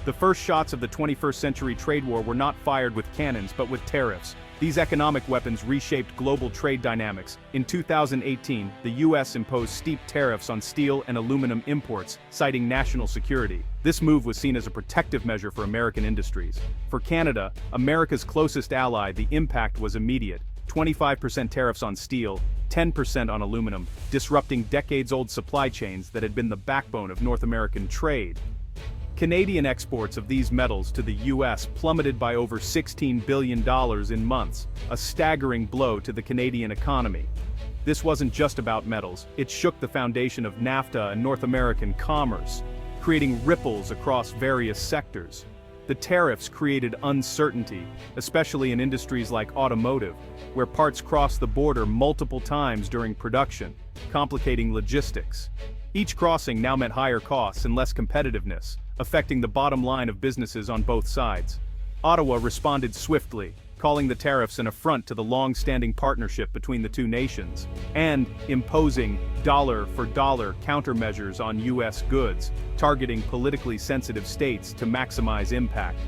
The first shots of the 21st century trade war were not fired with cannons but with tariffs. These economic weapons reshaped global trade dynamics. In 2018, the U.S. imposed steep tariffs on steel and aluminum imports, citing national security. This move was seen as a protective measure for American industries. For Canada, America's closest ally, the impact was immediate. 25% tariffs on steel, 10% on aluminum, disrupting decades-old supply chains that had been the backbone of North American trade. Canadian exports of these metals to the U.S. plummeted by over $16 billion in months, a staggering blow to the Canadian economy. This wasn't just about metals, it shook the foundation of NAFTA and North American commerce, creating ripples across various sectors. The tariffs created uncertainty, especially in industries like automotive, where parts cross the border multiple times during production, complicating logistics. Each crossing now meant higher costs and less competitiveness, affecting the bottom line of businesses on both sides. Ottawa responded swiftly, calling the tariffs an affront to the long-standing partnership between the two nations, and imposing dollar-for-dollar countermeasures on U.S. goods, targeting politically sensitive states to maximize impact.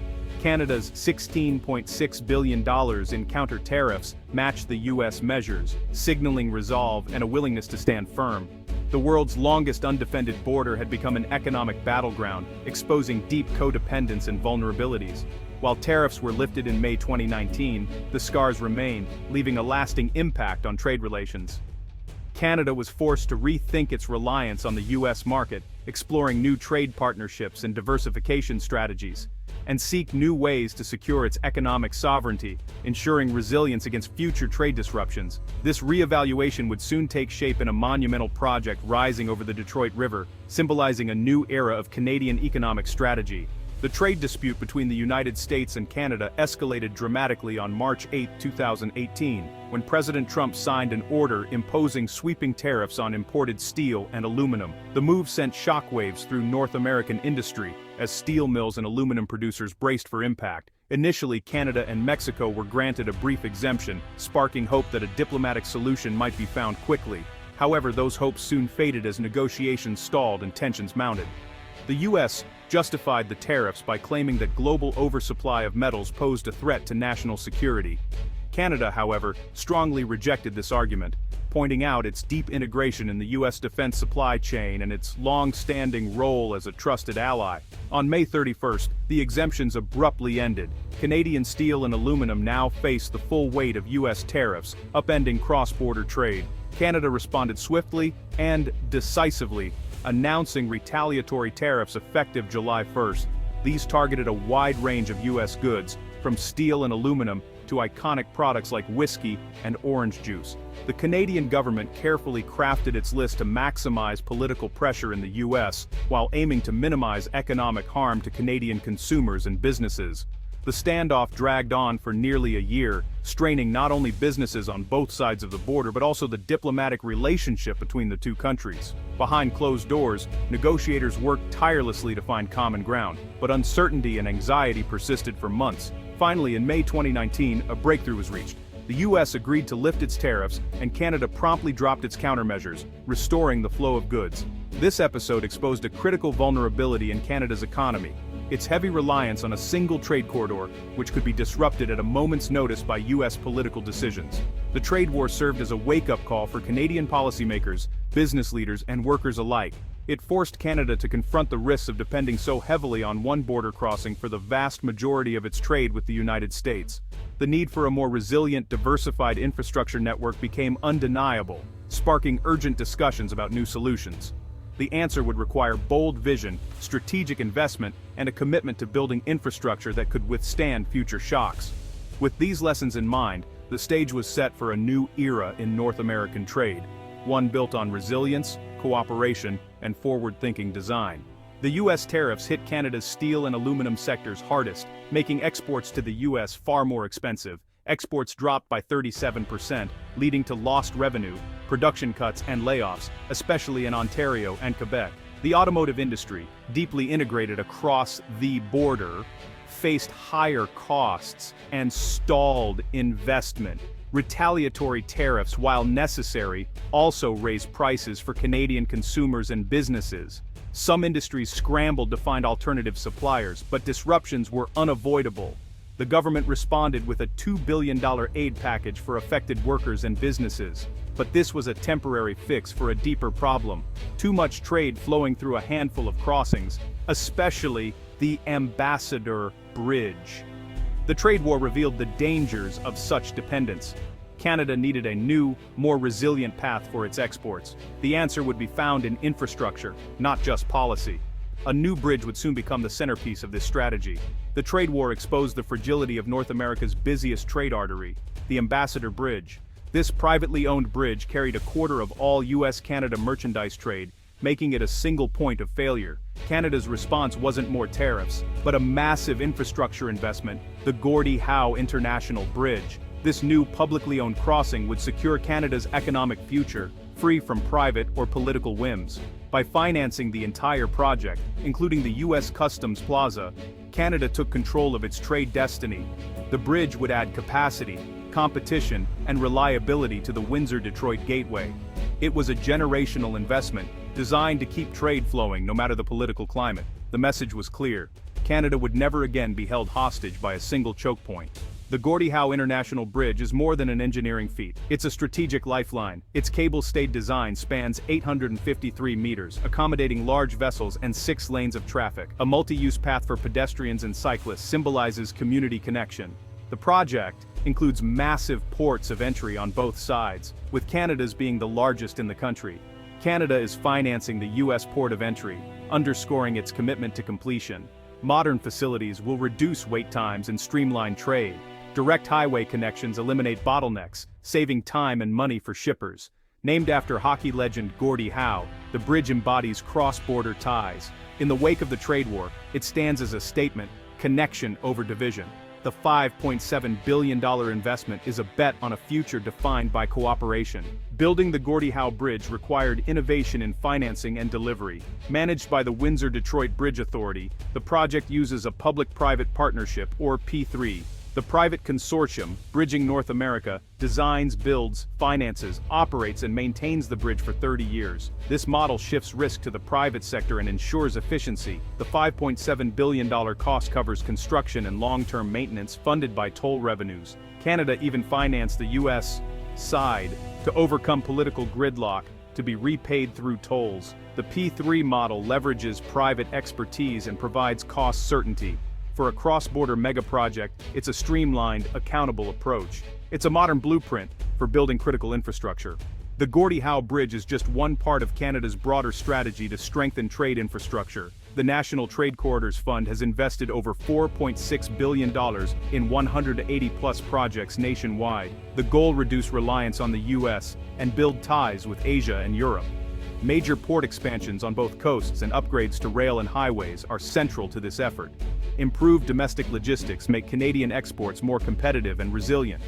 Canada's $16.6 billion in counter tariffs matched the U.S. measures, signaling resolve and a willingness to stand firm. The world's longest undefended border had become an economic battleground, exposing deep codependence and vulnerabilities. While tariffs were lifted in May 2019, the scars remained, leaving a lasting impact on trade relations. Canada was forced to rethink its reliance on the U.S. market, exploring new trade partnerships and diversification strategies, and seek new ways to secure its economic sovereignty, ensuring resilience against future trade disruptions. This reevaluation would soon take shape in a monumental project rising over the Detroit River, symbolizing a new era of Canadian economic strategy. The trade dispute between the United States and Canada escalated dramatically on March 8, 2018, when President Trump signed an order imposing sweeping tariffs on imported steel and aluminum. The move sent shockwaves through North American industry, as steel mills and aluminum producers braced for impact. Initially, Canada and Mexico were granted a brief exemption, sparking hope that a diplomatic solution might be found quickly. However, those hopes soon faded as negotiations stalled and tensions mounted. The U.S. justified the tariffs by claiming that global oversupply of metals posed a threat to national security. Canada, however, strongly rejected this argument, pointing out its deep integration in the U.S. defense supply chain and its long-standing role as a trusted ally. On May 31st, the exemptions abruptly ended. Canadian steel and aluminum now face the full weight of U.S. tariffs, upending cross-border trade. Canada responded swiftly and decisively, announcing retaliatory tariffs effective July 1st. These targeted a wide range of U.S. goods, from steel and aluminum to iconic products like whiskey and orange juice. The Canadian government carefully crafted its list to maximize political pressure in the U.S., while aiming to minimize economic harm to Canadian consumers and businesses. The standoff dragged on for nearly a year, straining not only businesses on both sides of the border but also the diplomatic relationship between the two countries. Behind closed doors, negotiators worked tirelessly to find common ground, but uncertainty and anxiety persisted for months. Finally, in May 2019, a breakthrough was reached. The U.S. agreed to lift its tariffs, and Canada promptly dropped its countermeasures, restoring the flow of goods. This episode exposed a critical vulnerability in Canada's economy: its heavy reliance on a single trade corridor, which could be disrupted at a moment's notice by U.S. political decisions. The trade war served as a wake-up call for Canadian policymakers, business leaders, and workers alike. It forced Canada to confront the risks of depending so heavily on one border crossing for the vast majority of its trade with the United States. The need for a more resilient, diversified infrastructure network became undeniable, sparking urgent discussions about new solutions. The answer would require bold vision, strategic investment, and a commitment to building infrastructure that could withstand future shocks. With these lessons in mind, the stage was set for a new era in North American trade, one built on resilience, cooperation, and forward-thinking design. The U.S. tariffs hit Canada's steel and aluminum sectors hardest, making exports to the U.S. far more expensive. Exports dropped by 37%, leading to lost revenue, production cuts, and layoffs, especially in Ontario and Quebec. The automotive industry, deeply integrated across the border, faced higher costs and stalled investment. Retaliatory tariffs, while necessary, also raised prices for Canadian consumers and businesses. Some industries scrambled to find alternative suppliers, but disruptions were unavoidable. The government responded with a $2 billion aid package for affected workers and businesses. But this was a temporary fix for a deeper problem: too much trade flowing through a handful of crossings, especially the Ambassador Bridge. The trade war revealed the dangers of such dependence. Canada needed a new, more resilient path for its exports. The answer would be found in infrastructure, not just policy. A new bridge would soon become the centerpiece of this strategy. The trade war exposed the fragility of North America's busiest trade artery, the Ambassador Bridge. This privately owned bridge carried a quarter of all US-Canada merchandise trade, making it a single point of failure. Canada's response wasn't more tariffs, but a massive infrastructure investment, the Gordie Howe International Bridge. This new publicly owned crossing would secure Canada's economic future, free from private or political whims. By financing the entire project, including the US Customs Plaza, Canada took control of its trade destiny. The bridge would add capacity, competition, and reliability to the Windsor-Detroit Gateway. It was a generational investment, designed to keep trade flowing no matter the political climate. The message was clear: Canada would never again be held hostage by a single choke point. The Gordie Howe International Bridge is more than an engineering feat. It's a strategic lifeline. Its cable-stayed design spans 853 meters, accommodating large vessels and 6 lanes of traffic. A multi-use path for pedestrians and cyclists symbolizes community connection. The project includes massive ports of entry on both sides, with Canada's being the largest in the country. Canada is financing the US port of entry, underscoring its commitment to completion. Modern facilities will reduce wait times and streamline trade. Direct highway connections eliminate bottlenecks, saving time and money for shippers. Named after hockey legend Gordie Howe, the bridge embodies cross-border ties. In the wake of the trade war, it stands as a statement: connection over division. The $5.7 billion investment is a bet on a future defined by cooperation. Building the Gordie Howe Bridge required innovation in financing and delivery. Managed by the Windsor-Detroit Bridge Authority, the project uses a public-private partnership, or P3. The private consortium, Bridging North America, designs, builds, finances, operates, and maintains the bridge for 30 years. This model shifts risk to the private sector and ensures efficiency. The $5.7 billion cost covers construction and long-term maintenance funded by toll revenues. Canada even financed the US side to overcome political gridlock, to be repaid through tolls. The P3 model leverages private expertise and provides cost certainty. For a cross-border mega-project, it's a streamlined, accountable approach. It's a modern blueprint for building critical infrastructure. The Gordie Howe Bridge is just one part of Canada's broader strategy to strengthen trade infrastructure. The National Trade Corridors Fund has invested over $4.6 billion in 180-plus projects nationwide. The goal: reduce reliance on the US and build ties with Asia and Europe. Major port expansions on both coasts and upgrades to rail and highways are central to this effort. Improved domestic logistics make Canadian exports more competitive and resilient.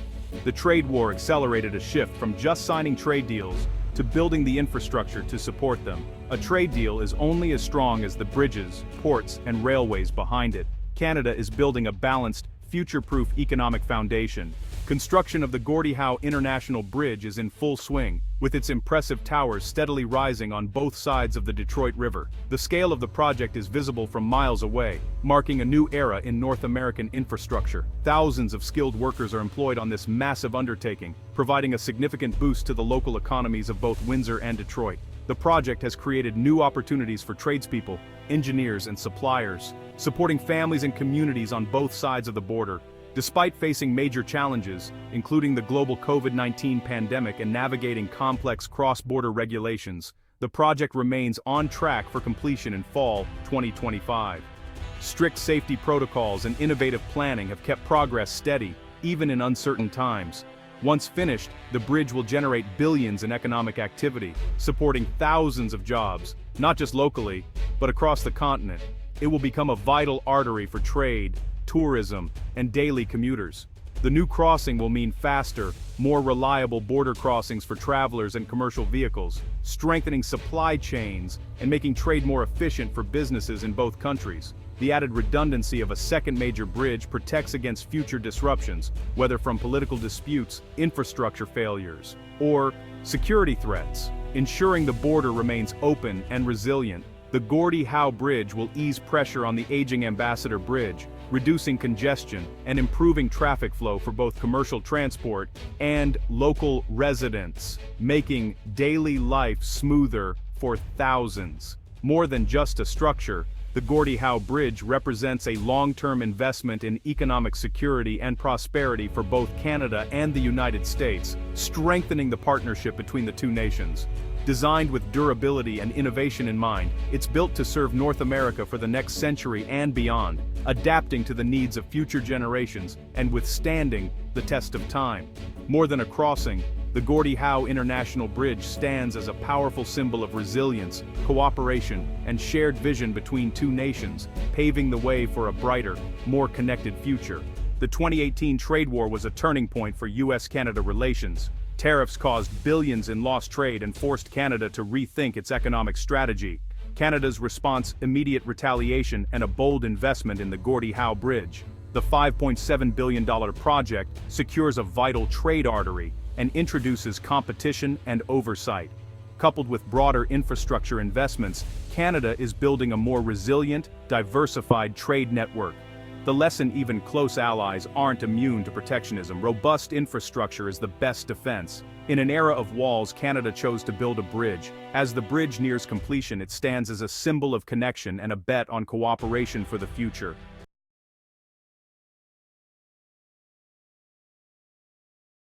The trade war accelerated a shift from just signing trade deals to building the infrastructure to support them. A trade deal is only as strong as the bridges, ports, and railways behind it. Canada is building a balanced, future-proof economic foundation. Construction of the Gordie Howe International Bridge is in full swing, with its impressive towers steadily rising on both sides of the Detroit River. The scale of the project is visible from miles away, marking a new era in North American infrastructure. Thousands of skilled workers are employed on this massive undertaking, providing a significant boost to the local economies of both Windsor and Detroit. The project has created new opportunities for tradespeople, engineers, and suppliers, supporting families and communities on both sides of the border. Despite facing major challenges, including the global COVID-19 pandemic and navigating complex cross-border regulations, the project remains on track for completion in fall 2025. Strict safety protocols and innovative planning have kept progress steady, even in uncertain times. Once finished, the bridge will generate billions in economic activity, supporting thousands of jobs, not just locally, but across the continent. It will become a vital artery for trade, tourism, and daily commuters. The new crossing will mean faster, more reliable border crossings for travelers and commercial vehicles, strengthening supply chains and making trade more efficient for businesses in both countries. The added redundancy of a second major bridge protects against future disruptions, whether from political disputes, infrastructure failures, or security threats, ensuring the border remains open and resilient. The Gordie Howe Bridge will ease pressure on the aging Ambassador Bridge, reducing congestion and improving traffic flow for both commercial transport and local residents, making daily life smoother for thousands. More than just a structure, the Gordie Howe Bridge represents a long-term investment in economic security and prosperity for both Canada and the United States, strengthening the partnership between the two nations. Designed with durability and innovation in mind, it's built to serve North America for the next century and beyond, adapting to the needs of future generations and withstanding the test of time. More than a crossing, the Gordie Howe International Bridge stands as a powerful symbol of resilience, cooperation, and shared vision between two nations, paving the way for a brighter, more connected future. The 2018 trade war was a turning point for US-Canada relations. Tariffs caused billions in lost trade and forced Canada to rethink its economic strategy. Canada's response: immediate retaliation and a bold investment in the Gordie Howe Bridge. The $5.7 billion project secures a vital trade artery and introduces competition and oversight. Coupled with broader infrastructure investments, Canada is building a more resilient, diversified trade network. The lesson: even close allies aren't immune to protectionism. Robust infrastructure is the best defense. In an era of walls, Canada chose to build a bridge. As the bridge nears completion, it stands as a symbol of connection and a bet on cooperation for the future.